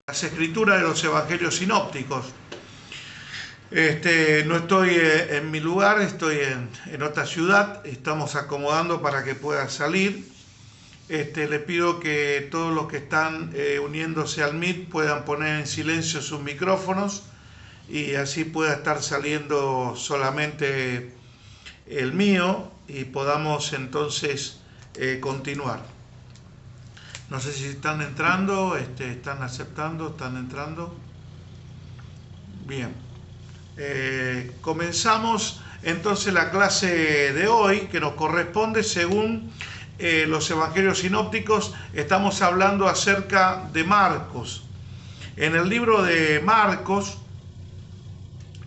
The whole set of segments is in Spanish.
las escrituras de los evangelios sinópticos. No estoy en mi lugar, estoy en otra ciudad, estamos acomodando para que pueda salir. Le pido que todos los que están uniéndose al Meet puedan poner en silencio sus micrófonos y así pueda estar saliendo solamente el mío y podamos entonces continuar. No sé si están entrando, están aceptando, están entrando. Bien. Comenzamos entonces la clase de hoy que nos corresponde según los evangelios sinópticos. Estamos hablando acerca de Marcos. En el libro de Marcos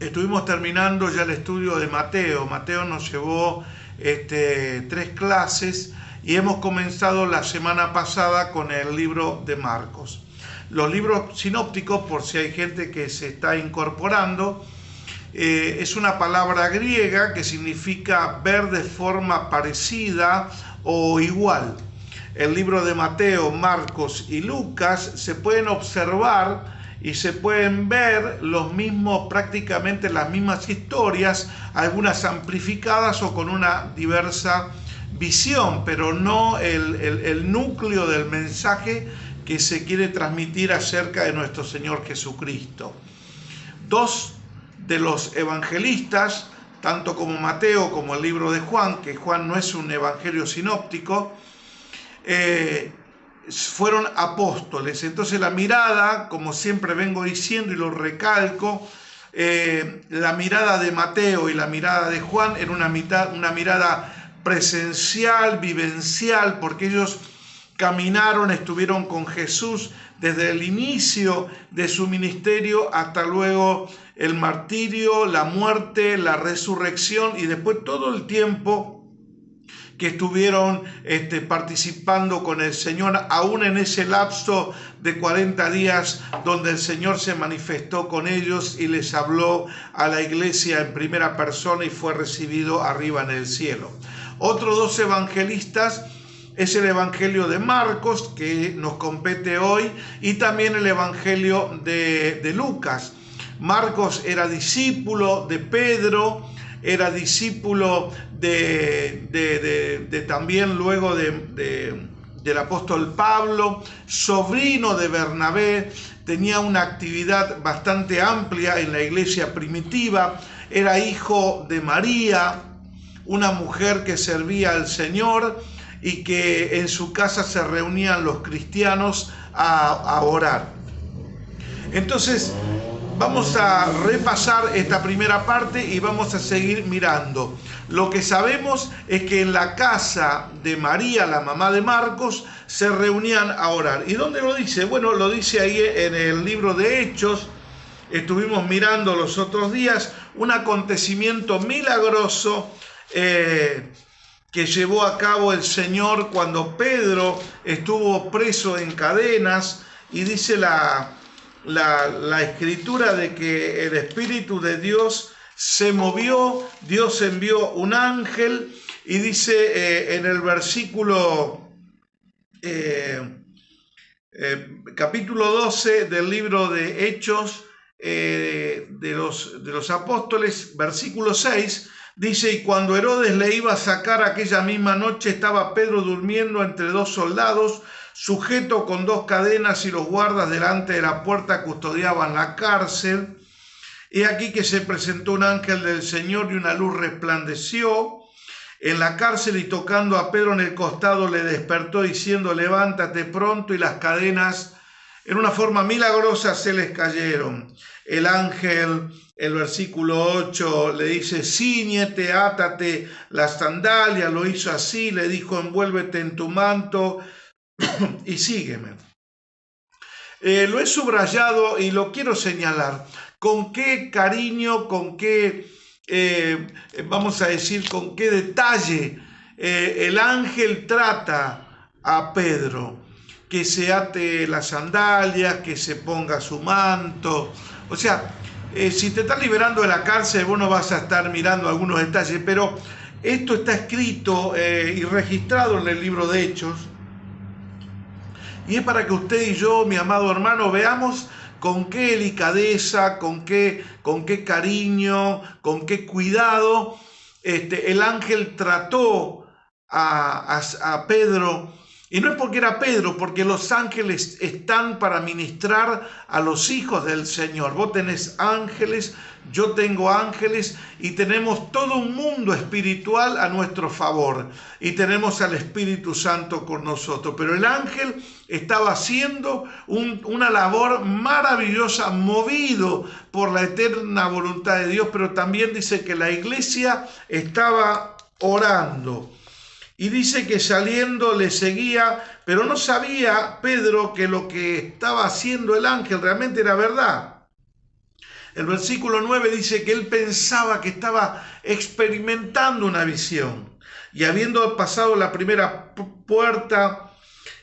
estuvimos terminando ya el estudio de Mateo. Mateo nos llevó 3 clases y hemos comenzado la semana pasada con el libro de Marcos. Los libros sinópticos, por si hay gente que se está incorporando, es una palabra griega que significa ver de forma parecida o igual. El libro de Mateo, Marcos y Lucas se pueden observar y se pueden ver prácticamente las mismas historias, algunas amplificadas o con una diversa visión, pero no el núcleo del mensaje que se quiere transmitir acerca de nuestro Señor Jesucristo. Dos de los evangelistas, tanto como Mateo como el libro de Juan, que Juan no es un evangelio sinóptico, fueron apóstoles. Entonces la mirada, como siempre vengo diciendo y lo recalco, la mirada de Mateo y la mirada de Juan era una mirada presencial, vivencial, porque ellos caminaron, estuvieron con Jesús desde el inicio de su ministerio hasta luego el martirio, la muerte, la resurrección y después todo el tiempo que estuvieron participando con el Señor, aún en ese lapso de 40 días donde el Señor se manifestó con ellos y les habló a la iglesia en primera persona y fue recibido arriba en el cielo. Otros 2 evangelistas es el evangelio de Marcos, que nos compete hoy, y también el evangelio de Lucas. Marcos era discípulo de Pedro, era discípulo también luego del apóstol Pablo, sobrino de Bernabé, tenía una actividad bastante amplia en la iglesia primitiva, era hijo de María, una mujer que servía al Señor y que en su casa se reunían los cristianos a orar. Entonces, vamos a repasar esta primera parte y vamos a seguir mirando. Lo que sabemos es que en la casa de María, la mamá de Marcos, se reunían a orar. ¿Y dónde lo dice? Bueno, lo dice ahí en el libro de Hechos. Estuvimos mirando los otros días un acontecimiento milagroso que llevó a cabo el Señor cuando Pedro estuvo preso en cadenas, y dice la escritura de que el Espíritu de Dios se movió, Dios envió un ángel, y dice en el versículo capítulo 12 del libro de Hechos de los apóstoles, versículo 6, dice: y cuando Herodes le iba a sacar aquella misma noche, estaba Pedro durmiendo entre 2 soldados, sujeto con 2 cadenas, y los guardas delante de la puerta custodiaban la cárcel. He aquí que se presentó un ángel del Señor y una luz resplandeció en la cárcel, y tocando a Pedro en el costado le despertó diciendo: levántate pronto, y las cadenas en una forma milagrosa se les cayeron. El ángel, el versículo 8, le dice: cíñete, átate las sandalias. Lo hizo así, le dijo: envuélvete en tu manto y sígueme. Lo he subrayado y lo quiero señalar. Con qué cariño, con qué, vamos a decir, con qué detalle el ángel trata a Pedro. Que se ate las sandalias, que se ponga su manto. O sea, si te estás liberando de la cárcel, vos no vas a estar mirando algunos detalles, pero esto está escrito y registrado en el libro de Hechos. Y es para que usted y yo, mi amado hermano, veamos con qué delicadeza, con qué cariño, con qué cuidado el ángel trató a Pedro. Y no es porque era Pedro, porque los ángeles están para ministrar a los hijos del Señor. Vos tenés ángeles, yo tengo ángeles y tenemos todo un mundo espiritual a nuestro favor. Y tenemos al Espíritu Santo con nosotros. Pero el ángel estaba haciendo una labor maravillosa, movido por la eterna voluntad de Dios. Pero también dice que la iglesia estaba orando. Y dice que saliendo le seguía, pero no sabía Pedro que lo que estaba haciendo el ángel realmente era verdad. El versículo 9 dice que él pensaba que estaba experimentando una visión. Y habiendo pasado la primera puerta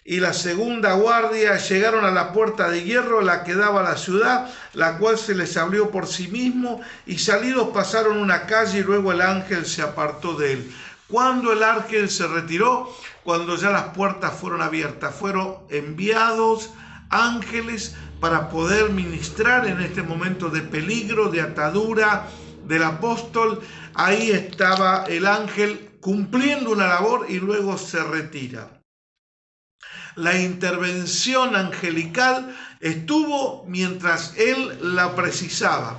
y la segunda guardia, llegaron a la puerta de hierro, la que daba a la ciudad, la cual se les abrió por sí mismo, y salidos pasaron una calle y luego el ángel se apartó de él. Cuando el ángel se retiró, cuando ya las puertas fueron abiertas, fueron enviados ángeles para poder ministrar en este momento de peligro, de atadura del apóstol. Ahí estaba el ángel cumpliendo una labor y luego se retira. La intervención angelical estuvo mientras él la precisaba.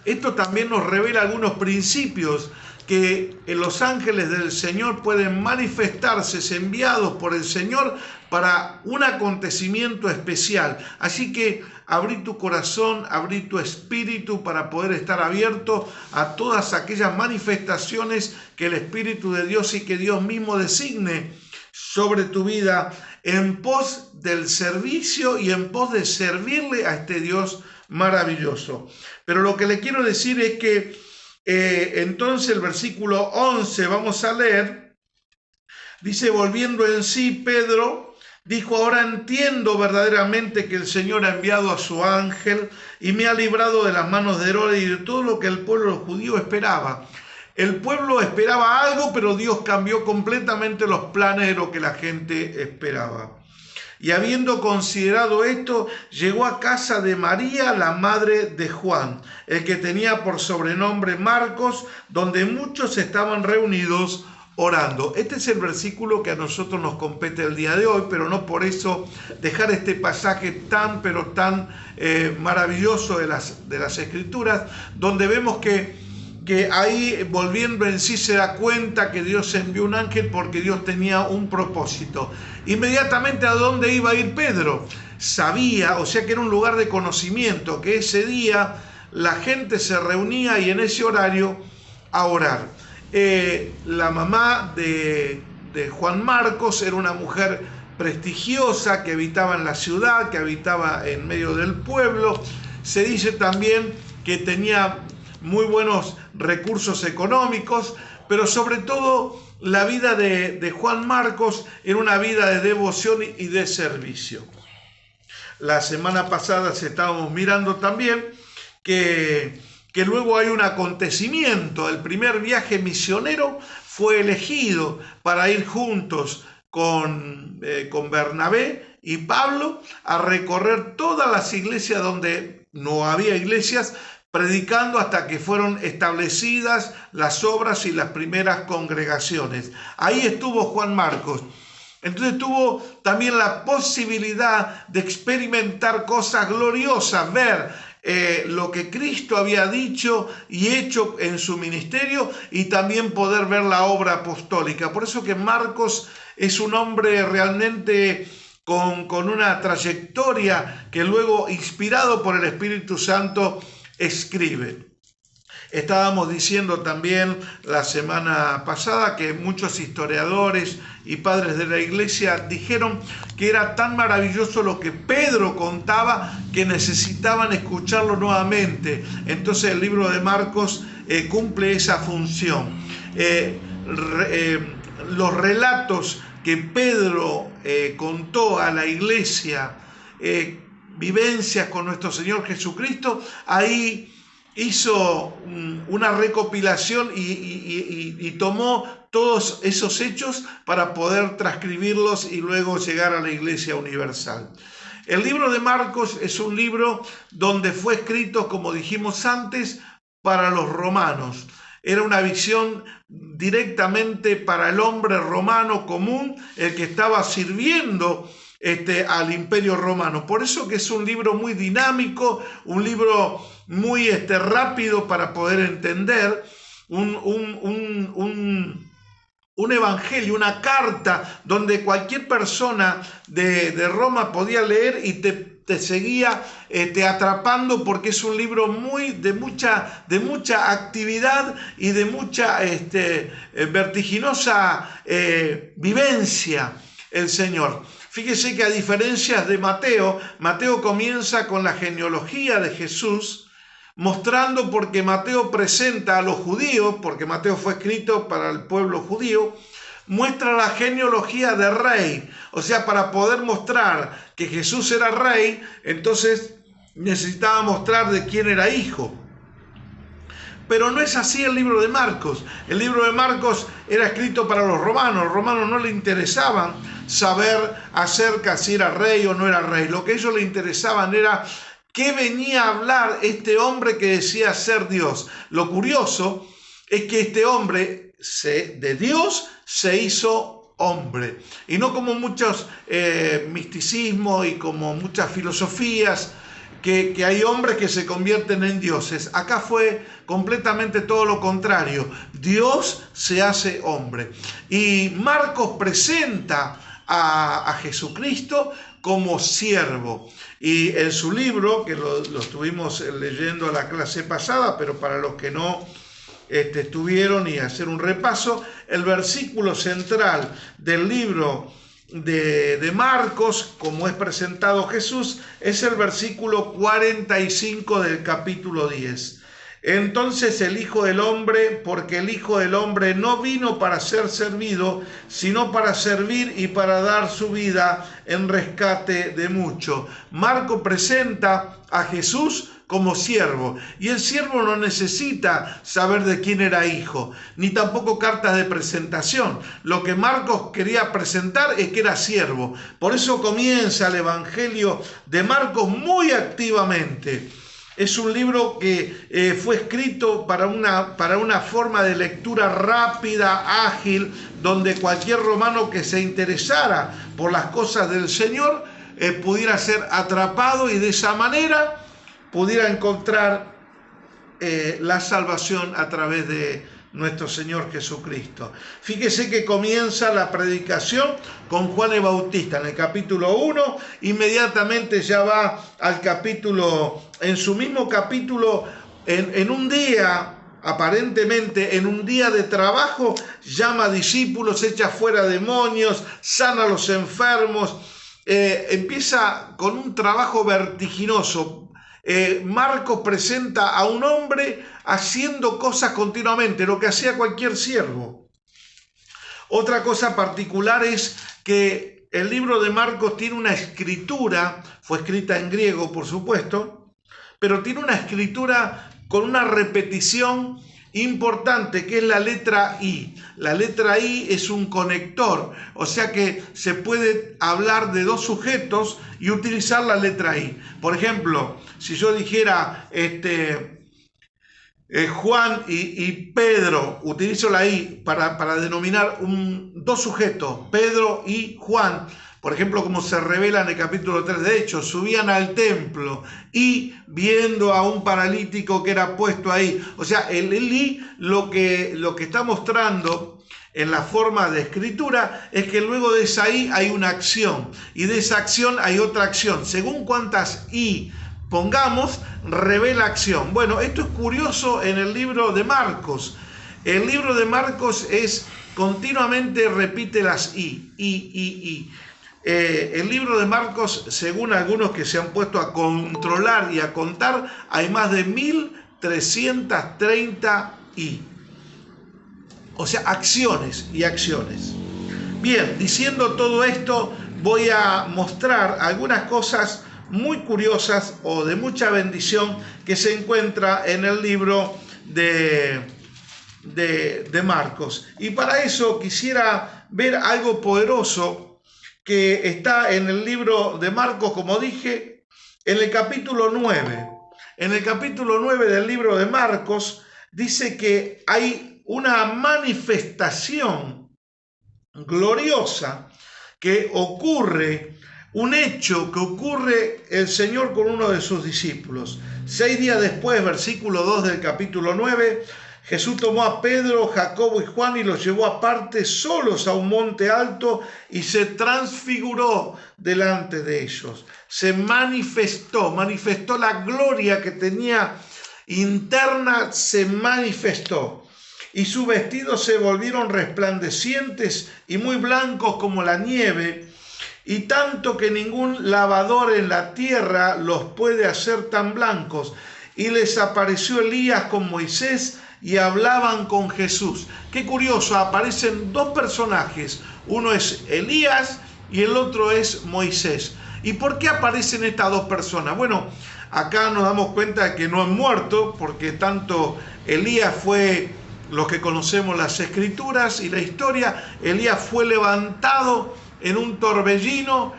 Esto también nos revela algunos principios que los ángeles del Señor pueden manifestarse, enviados por el Señor para un acontecimiento especial. Así que abrí tu corazón, abrí tu espíritu para poder estar abierto a todas aquellas manifestaciones que el Espíritu de Dios y que Dios mismo designe sobre tu vida en pos del servicio y en pos de servirle a este Dios maravilloso. Pero lo que le quiero decir es que entonces el versículo 11 vamos a leer, dice: volviendo en sí Pedro dijo: ahora entiendo verdaderamente que el Señor ha enviado a su ángel y me ha librado de las manos de Herodes y de todo lo que el pueblo judío esperaba. El pueblo esperaba algo, pero Dios cambió completamente los planes de lo que la gente esperaba. Y habiendo considerado esto, llegó a casa de María, la madre de Juan, el que tenía por sobrenombre Marcos, donde muchos estaban reunidos orando. Este es el versículo que a nosotros nos compete el día de hoy, pero no por eso dejar este pasaje tan maravilloso de las Escrituras, donde vemos que ahí, volviendo en sí, se da cuenta que Dios envió un ángel porque Dios tenía un propósito. Inmediatamente, ¿a dónde iba a ir Pedro? Sabía, o sea que era un lugar de conocimiento, que ese día la gente se reunía y en ese horario a orar. La mamá de Juan Marcos era una mujer prestigiosa que habitaba en la ciudad, que habitaba en medio del pueblo. Se dice también que tenía muy buenos recursos económicos, pero sobre todo la vida de Juan Marcos era una vida de devoción y de servicio. La semana pasada estábamos mirando también que luego hay un acontecimiento. El primer viaje misionero fue elegido para ir juntos con Bernabé y Pablo a recorrer todas las iglesias donde no había iglesias, predicando hasta que fueron establecidas las obras y las primeras congregaciones. Ahí estuvo Juan Marcos. Entonces tuvo también la posibilidad de experimentar cosas gloriosas, ver lo que Cristo había dicho y hecho en su ministerio, y también poder ver la obra apostólica. Por eso que Marcos es un hombre realmente con una trayectoria que luego, inspirado por el Espíritu Santo, escribe. Estábamos diciendo también la semana pasada que muchos historiadores y padres de la iglesia dijeron que era tan maravilloso lo que Pedro contaba que necesitaban escucharlo nuevamente. Entonces el libro de Marcos cumple esa función. Los relatos que Pedro contó a la iglesia, vivencias con nuestro Señor Jesucristo, ahí hizo una recopilación y tomó todos esos hechos para poder transcribirlos y luego llegar a la Iglesia Universal. El libro de Marcos es un libro donde fue escrito, como dijimos antes, para los romanos. Era una visión directamente para el hombre romano común, el que estaba sirviendo al Imperio Romano. Por eso que es un libro muy dinámico, un libro muy rápido para poder entender, un evangelio, una carta donde cualquier persona de Roma podía leer y te seguía atrapando, porque es un libro de mucha actividad y de mucha vertiginosa vivencia el Señor. Fíjese que a diferencia de Mateo, Mateo comienza con la genealogía de Jesús, mostrando, porque Mateo presenta a los judíos, porque Mateo fue escrito para el pueblo judío, muestra la genealogía de rey. O sea, para poder mostrar que Jesús era rey, entonces necesitaba mostrar de quién era hijo. Pero no es así el libro de Marcos. El libro de Marcos era escrito para los romanos. Los romanos no les interesaban saber acerca si era rey o no era rey. Lo que a ellos les interesaban era qué venía a hablar este hombre que decía ser Dios. Lo curioso es que este hombre de Dios se hizo hombre. Y no como muchos misticismos y como muchas filosofías, que hay hombres que se convierten en dioses. Acá fue completamente todo lo contrario. Dios se hace hombre. Y Marcos presenta a Jesucristo como siervo. Y en su libro, que lo estuvimos leyendo a la clase pasada, pero para los que no estuvieron, y hacer un repaso, el versículo central del libro de Marcos, como es presentado Jesús, es el versículo 45 del capítulo 10. Entonces el Hijo del Hombre, porque el Hijo del Hombre no vino para ser servido, sino para servir y para dar su vida en rescate de muchos. Marcos presenta a Jesús como siervo, y el siervo no necesita saber de quién era hijo, ni tampoco cartas de presentación. Lo que Marcos quería presentar es que era siervo. Por eso comienza el Evangelio de Marcos muy activamente. Es un libro que fue escrito para una forma de lectura rápida, ágil, donde cualquier romano que se interesara por las cosas del Señor pudiera ser atrapado y de esa manera pudiera encontrar la salvación a través de nuestro Señor Jesucristo. Fíjese que comienza la predicación con Juan el Bautista en el capítulo 1, inmediatamente ya va al capítulo, en su mismo capítulo, en un día, aparentemente en un día de trabajo, llama a discípulos, echa fuera demonios, sana a los enfermos, empieza con un trabajo vertiginoso. Marcos presenta a un hombre haciendo cosas continuamente, lo que hacía cualquier siervo. Otra cosa particular es que el libro de Marcos tiene una escritura, fue escrita en griego por supuesto, pero tiene una escritura con una repetición importante, que es la letra I. La letra I es un conector, o sea que se puede hablar de dos sujetos y utilizar la letra I. Por ejemplo, si yo dijera Juan y Pedro, utilizo la I para denominar dos sujetos, Pedro y Juan. Por ejemplo, como se revela en el capítulo 3 de Hechos, subían al templo y viendo a un paralítico que era puesto ahí. O sea, el I lo que está mostrando en la forma de escritura es que luego de esa I hay una acción y de esa acción hay otra acción. Según cuántas I pongamos, revela acción. Bueno, esto es curioso en el libro de Marcos. El libro de Marcos continuamente repite las I. El libro de Marcos, según algunos que se han puesto a controlar y a contar, hay más de 1330 I. O sea, acciones y acciones. Bien, diciendo todo esto, voy a mostrar algunas cosas muy curiosas o de mucha bendición que se encuentra en el libro de Marcos. Y para eso quisiera ver algo poderoso que está en el libro de Marcos, como dije, en el capítulo 9. En el capítulo 9 del libro de Marcos dice que hay una manifestación gloriosa que ocurre, un hecho que ocurre el Señor con uno de sus discípulos. 6 días después, versículo 2 del capítulo 9, Jesús tomó a Pedro, Jacobo y Juan y los llevó aparte solos a un monte alto y se transfiguró delante de ellos. Se manifestó la gloria que tenía interna, se manifestó. Y sus vestidos se volvieron resplandecientes y muy blancos como la nieve, y tanto que ningún lavador en la tierra los puede hacer tan blancos. Y les apareció Elías con Moisés y hablaban con Jesús. Qué curioso, aparecen dos personajes, uno es Elías y el otro es Moisés. ¿Y por qué aparecen estas dos personas? Bueno, acá nos damos cuenta de que no han muerto, porque tanto Elías fue, los que conocemos las escrituras y la historia, Elías fue levantado en un torbellino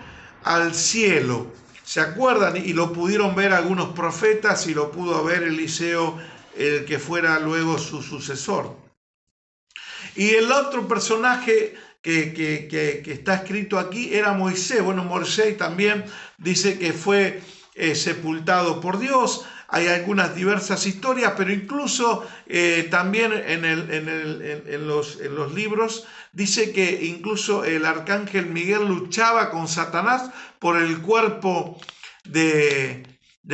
al cielo. ¿Se acuerdan? Y lo pudieron ver algunos profetas y lo pudo ver Eliseo, el que fuera luego su sucesor. Y el otro personaje que está escrito aquí era Moisés. Bueno, Moisés también dice que fue sepultado por Dios. Hay algunas diversas historias, pero incluso también en los libros dice que incluso el arcángel Miguel luchaba con Satanás por el cuerpo de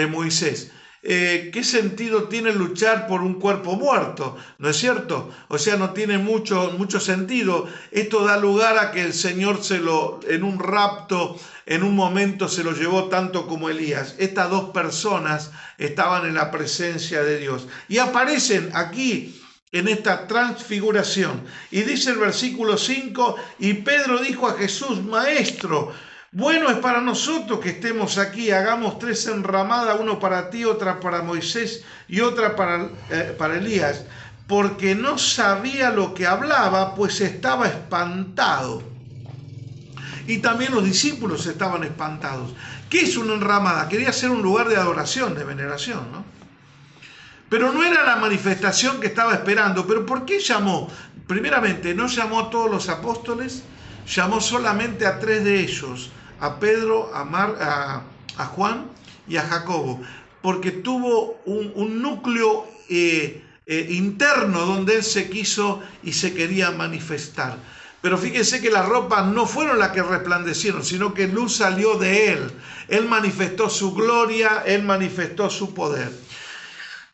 Moisés. ¿Qué sentido tiene luchar por un cuerpo muerto? ¿No es cierto? O sea, no tiene mucho sentido. Esto da lugar a que el Señor en un rapto, en un momento se lo llevó tanto como Elías. Estas dos personas estaban en la presencia de Dios y aparecen aquí en esta transfiguración. Y dice el versículo 5, y Pedro dijo a Jesús: Maestro, bueno es para nosotros que estemos aquí, hagamos 3 enramadas, uno para ti, otra para Moisés y otra para Elías, porque no sabía lo que hablaba, pues estaba espantado. Y también los discípulos estaban espantados. ¿Qué es una enramada? Quería ser un lugar de adoración, de veneración, ¿no? Pero no era la manifestación que estaba esperando. ¿Pero por qué llamó? Primeramente, no llamó a todos los apóstoles, llamó solamente a 3 de ellos, a Pedro, a Juan y a Jacobo, porque tuvo un núcleo interno donde él se quiso y se quería manifestar. Pero fíjense que las ropas no fueron las que resplandecieron, sino que luz salió de él. Él manifestó su gloria, él manifestó su poder.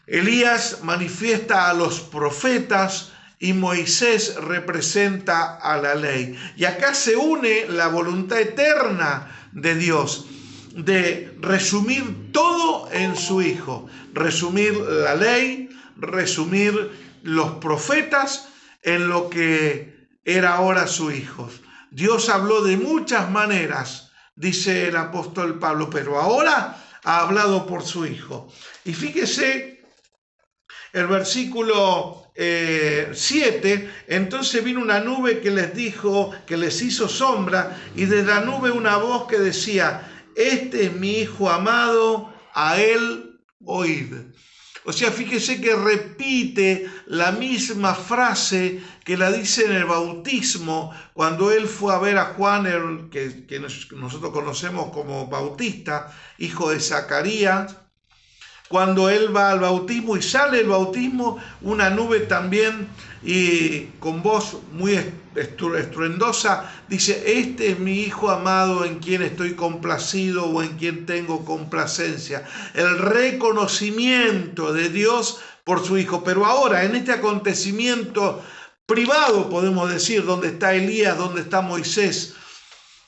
Elías manifiesta a los profetas y Moisés representa a la ley. Y acá se une la voluntad eterna de Dios de resumir todo en su Hijo. Resumir la ley, resumir los profetas en lo que era ahora su Hijo. Dios habló de muchas maneras, dice el apóstol Pablo, pero ahora ha hablado por su Hijo. Y fíjese el versículo 7, entonces vino una nube que les dijo, que les hizo sombra, y de la nube una voz que decía: este es mi Hijo amado, a él oíd. O sea, fíjese que repite la misma frase que la dice en el bautismo, cuando él fue a ver a Juan, que nosotros conocemos como Bautista, hijo de Zacarías. Cuando él va al bautismo y sale del bautismo, una nube también, y con voz muy estruendosa, dice: este es mi Hijo amado en quien estoy complacido, o en quien tengo complacencia. El reconocimiento de Dios por su Hijo. Pero ahora, en este acontecimiento privado, podemos decir, donde está Elías, donde está Moisés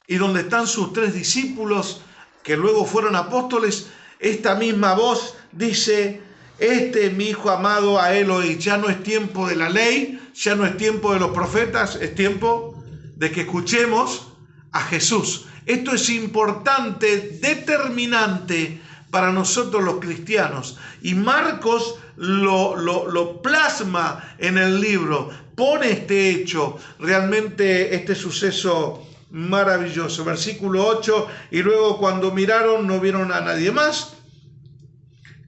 y donde están sus 3 discípulos, que luego fueron apóstoles, esta misma voz dice: este es mi Hijo amado, a él oíd. Ya no es tiempo de la ley, ya no es tiempo de los profetas, es tiempo de que escuchemos a Jesús. Esto es importante, determinante para nosotros los cristianos. Y Marcos lo plasma en el libro, pone este hecho, realmente este suceso maravilloso. Versículo 8, y luego cuando miraron no vieron a nadie más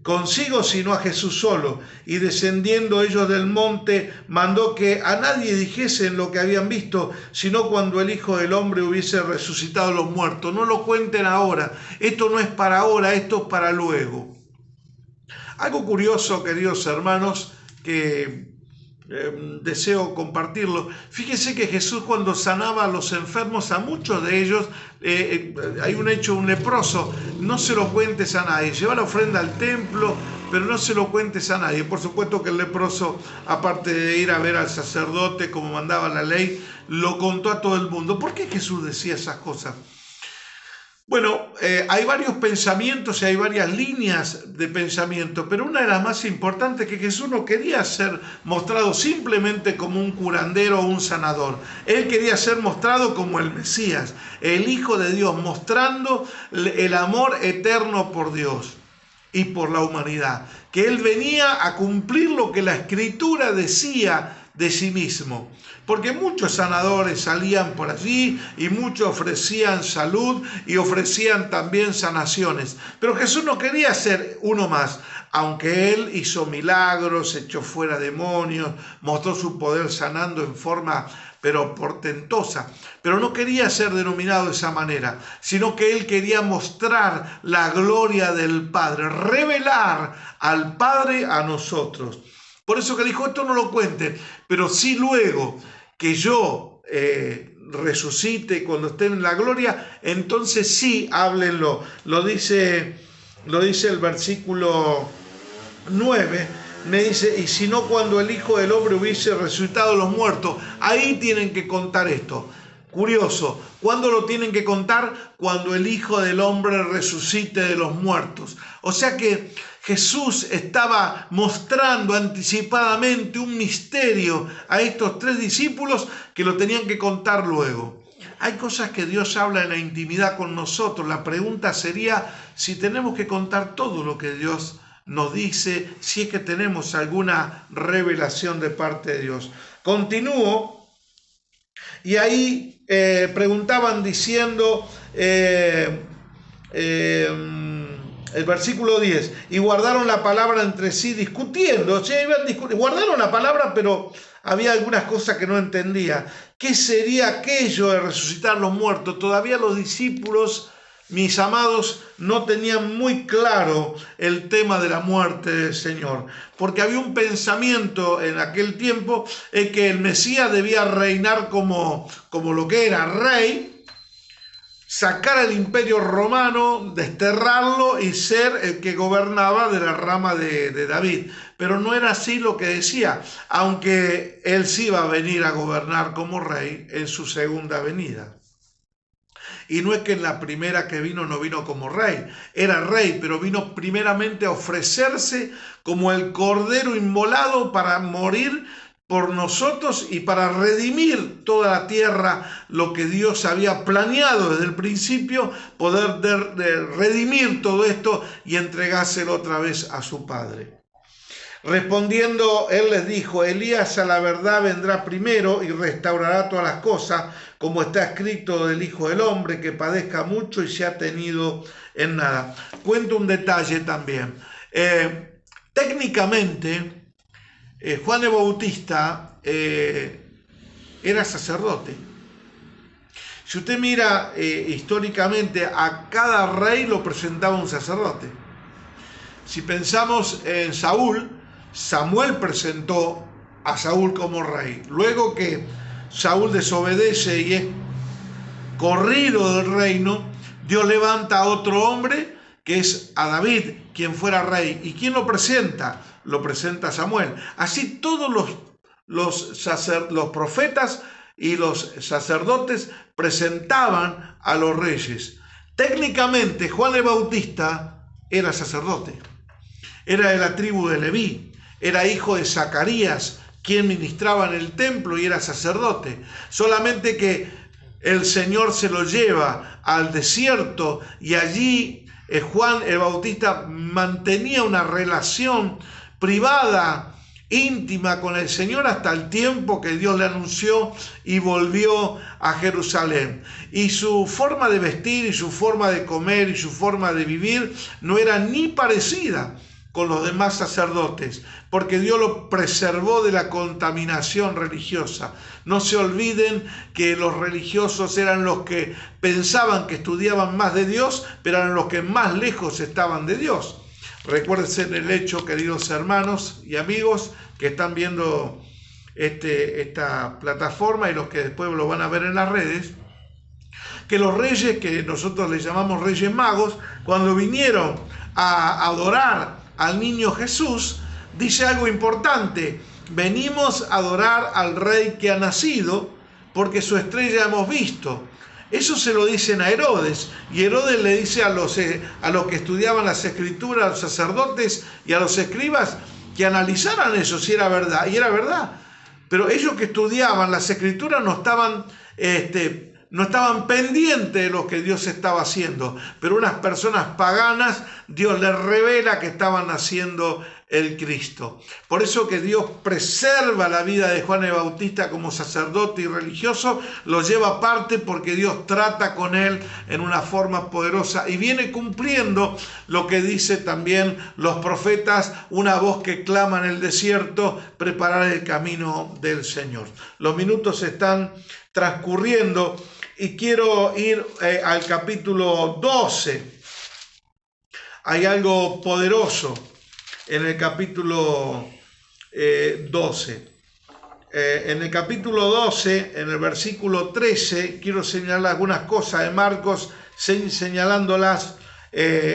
consigo sino a Jesús solo, y descendiendo ellos del monte mandó que a nadie dijesen lo que habían visto, sino cuando el Hijo del Hombre hubiese resucitado a los muertos. No lo cuenten ahora, esto no es para ahora, esto es para luego. Algo curioso, queridos hermanos, que deseo compartirlo. Fíjense que Jesús, cuando sanaba a los enfermos, a muchos de ellos, hay un hecho, un leproso, no se lo cuentes a nadie, lleva la ofrenda al templo, pero no se lo cuentes a nadie. Por supuesto que el leproso, aparte de ir a ver al sacerdote como mandaba la ley, lo contó a todo el mundo. ¿Por qué Jesús decía esas cosas? Bueno, hay varios pensamientos y hay varias líneas de pensamiento, pero una de las más importantes es que Jesús no quería ser mostrado simplemente como un curandero o un sanador. Él quería ser mostrado como el Mesías, el Hijo de Dios, mostrando el amor eterno por Dios y por la humanidad. Que Él venía a cumplir lo que la Escritura decía de sí mismo. Porque muchos sanadores salían por allí y muchos ofrecían salud y ofrecían también sanaciones. Pero Jesús no quería ser uno más, aunque Él hizo milagros, echó fuera demonios, mostró su poder sanando en forma pero portentosa. Pero no quería ser denominado de esa manera, sino que Él quería mostrar la gloria del Padre, revelar al Padre a nosotros. Por eso que dijo, esto no lo cuenten, pero sí luego que yo resucite cuando esté en la gloria, entonces sí háblenlo. Lo dice el versículo 9, me dice, y si no cuando el Hijo del Hombre hubiese resucitado a los muertos. Ahí tienen que contar esto. Curioso, ¿cuándo lo tienen que contar? Cuando el Hijo del Hombre resucite de los muertos. O sea que Jesús estaba mostrando anticipadamente un misterio a estos 3 discípulos que lo tenían que contar luego. Hay cosas que Dios habla en la intimidad con nosotros. La pregunta sería si tenemos que contar todo lo que Dios nos dice, si es que tenemos alguna revelación de parte de Dios. Continúo. Y ahí preguntaban diciendo, el versículo 10, y guardaron la palabra entre sí discutiendo. O sea, guardaron la palabra, pero había algunas cosas que no entendía. ¿Qué sería aquello de resucitar los muertos? Todavía los discípulos, mis amados, no tenían muy claro el tema de la muerte del Señor, porque había un pensamiento en aquel tiempo en que el Mesías debía reinar como lo que era rey, sacar el imperio romano, desterrarlo y ser el que gobernaba de la rama de David. Pero no era así lo que decía, aunque él sí iba a venir a gobernar como rey en su segunda venida. Y no es que en la primera que vino no vino como rey, era rey, pero vino primeramente a ofrecerse como el cordero inmolado para morir por nosotros y para redimir toda la tierra, lo que Dios había planeado desde el principio, poder redimir todo esto y entregárselo otra vez a su Padre. Respondiendo, él les dijo, Elías a la verdad vendrá primero y restaurará todas las cosas, como está escrito del Hijo del Hombre, que padezca mucho y sea tenido en nada. Cuento un detalle también. Técnicamente, Juan el Bautista era sacerdote. Si usted mira históricamente, a cada rey lo presentaba un sacerdote. Si pensamos en Saúl, Samuel presentó a Saúl como rey. Luego que Saúl desobedece y es corrido del reino, Dios levanta a otro hombre que es a David, quien fuera rey. ¿Y quién lo presenta? Lo presenta Samuel. Así todos los profetas y los sacerdotes presentaban a los reyes. Técnicamente Juan el Bautista era sacerdote. Era de la tribu de Leví. Era hijo de Zacarías, quien ministraba en el templo y era sacerdote. Solamente que el Señor se lo lleva al desierto y allí Juan el Bautista mantenía una relación privada, íntima con el Señor hasta el tiempo que Dios le anunció y volvió a Jerusalén. Y su forma de vestir y su forma de comer y su forma de vivir no era ni parecida con los demás sacerdotes, porque Dios lo preservó de la contaminación religiosa. No se olviden que los religiosos eran los que pensaban que estudiaban más de Dios, pero eran los que más lejos estaban de Dios. Recuérdense el hecho, queridos hermanos y amigos que están viendo esta plataforma y los que después lo van a ver en las redes, que los reyes, que nosotros les llamamos reyes magos, cuando vinieron a adorar al niño Jesús, dice algo importante: venimos a adorar al rey que ha nacido, porque su estrella hemos visto. Eso se lo dicen a Herodes, y Herodes le dice a los que estudiaban las escrituras, a los sacerdotes y a los escribas, que analizaran eso, si era verdad, y era verdad. Pero ellos que estudiaban las escrituras no estaban pendientes de lo que Dios estaba haciendo, pero unas personas paganas, Dios les revela que estaban haciendo el Cristo. Por eso que Dios preserva la vida de Juan el Bautista como sacerdote y religioso, lo lleva aparte porque Dios trata con él en una forma poderosa y viene cumpliendo lo que dice también los profetas: una voz que clama en el desierto, preparar el camino del Señor. Los minutos están transcurriendo y quiero ir al capítulo 12. Hay algo poderoso en el capítulo 12. En el capítulo 12, en el versículo 13, quiero señalar algunas cosas de Marcos, señalándolas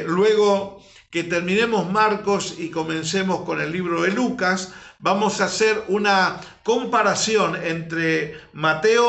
luego que terminemos Marcos y comencemos con el libro de Lucas. Vamos a hacer una comparación entre Mateo